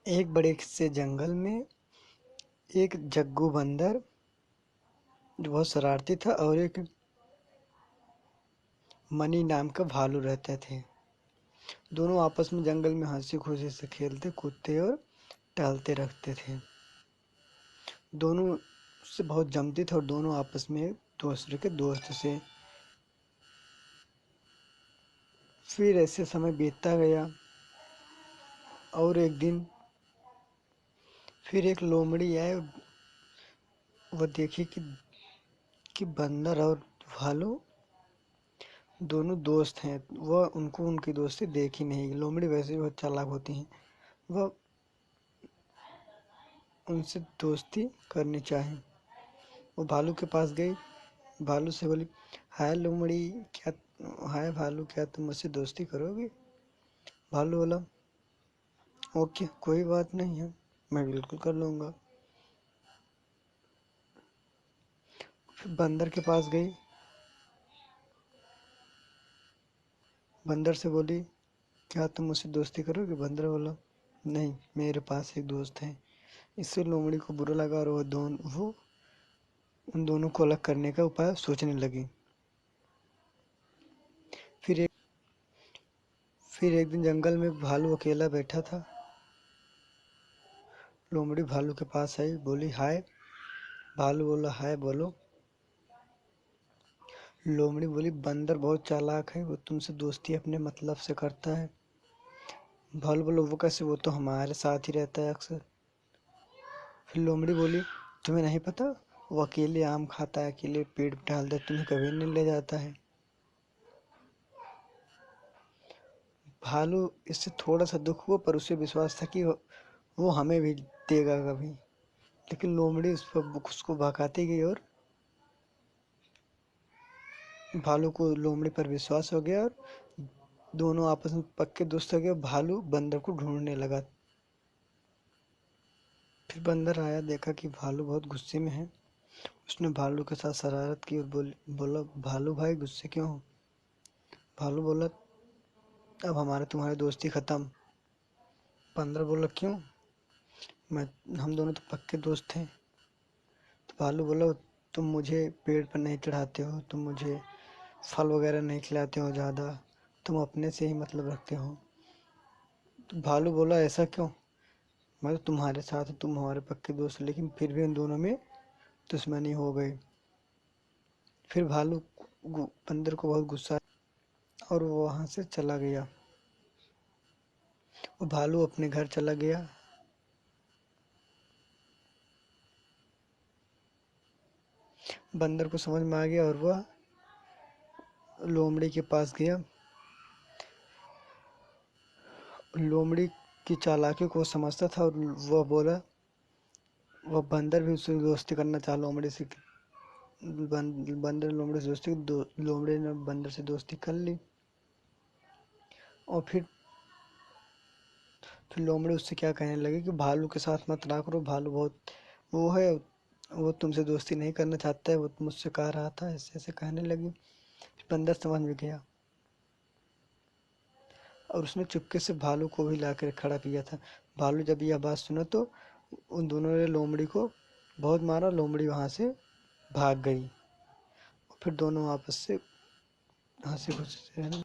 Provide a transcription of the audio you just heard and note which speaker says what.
Speaker 1: एक बड़े से जंगल में एक जग्गू बंदर जो बहुत शरारती था और एक मनी नाम का भालू रहते थे। दोनों आपस में जंगल में हंसी खुशी से खेलते कूदते और टहलते रहते थे। दोनों से बहुत जमते थे और दोनों आपस में एक दूसरे के दोस्त से। फिर ऐसे समय बीतता गया और एक दिन फिर एक लोमड़ी आए। वह देखी कि बंदर और भालू दोनों दोस्त हैं। वह उनको उनकी दोस्ती देखी नहीं। लोमड़ी वैसे भी बहुत चालाक होती हैं। वह उनसे दोस्ती करनी चाहे। वो भालू के पास गई। भालू से बोली, हाय लोमड़ी, क्या हाय भालू, क्या तुम मुझसे दोस्ती करोगे? भालू बोला, ओके, कोई बात नहीं है, मैं बिल्कुल कर लूँगा। फिर बंदर के पास गई। बंदर से बोली, क्या तुम मुझसे दोस्ती करोगे? बंदर बोला, नहीं, मेरे पास एक दोस्त है। इससे लोमड़ी को बुरा लगा और वो उन दोनों को अलग करने का उपाय सोचने लगी। फिर एक फिर एक दिन जंगल में भालू अकेला बैठा था। लोमड़ी भालू के पास आई, बोली, हाय। भालू बोला, हाय, बोलो। लोमड़ी बोली, बंदर बहुत चालाक है, वो तुमसे दोस्ती अपने मतलब से करता है। भालू बोला, वो कैसे? वो तो हमारे साथ ही रहता है अक्सर। फिर लोमड़ी बोली, तुम्हें नहीं पता, वो अकेले आम खाता है, अकेले पेड़ पे टहलता है, तुम्हें कभी नहीं ले जाता है। भालू इससे थोड़ा सा दुख हुआ, पर उसे विश्वास था कि वो हमें भी देगा कभी। लेकिन लोमड़ी उसको भगाती गई और भालू को लोमड़ी पर विश्वास हो गया और दोनों आपस में पक्के दोस्त हो गए। भालू बंदर को ढूंढने लगा। फिर बंदर आया, देखा कि भालू बहुत गुस्से में है। उसने भालू के साथ शरारत की और बोला, भालू भाई, गुस्से क्यों हो? भालू बोला, अब हमारे तुम्हारी दोस्ती खत्म। बंदर बोला, क्यों? मैं हम दोनों तो पक्के दोस्त थे। तो भालू बोला, तुम मुझे पेड़ पर नहीं चढ़ाते हो, तुम मुझे फल वगैरह नहीं खिलाते हो ज़्यादा, तुम अपने से ही मतलब रखते हो। तो भालू बोला, ऐसा क्यों? मैं तो तुम्हारे साथ हूँ, तुम हमारे पक्के दोस्त हो, लेकिन फिर भी उन दोनों में दुश्मनी हो गई। फिर भालू बंदर को बहुत गुस्सा आया और वो वहाँ से चला गया। वो भालू अपने घर चला गया। बंदर को समझ में आ गया और वह लोमड़ी के पास गया। लोमड़ी की चालाकी को समझता था और वह बोला, वह बंदर भी उससे दोस्ती करना चाहा लोमड़ी से। बंदर लोमड़ी से दोस्ती लोमड़ी ने बंदर से दोस्ती कर ली। और फिर लोमड़ी उससे क्या कहने लगी कि भालू के साथ मत रहा करो, भालू बहुत वो है, वो तुमसे दोस्ती नहीं करना चाहता है, वो मुझसे कह रहा था, ऐसे ऐसे कहने लगी। फिर बंदर समझ में गया और उसने चुपके से भालू को भी लाकर खड़ा किया था। भालू जब यह बात सुना तो उन दोनों ने लोमड़ी को बहुत मारा। लोमड़ी वहाँ से भाग गई। फिर दोनों आपस से हंसी खुशी से रहने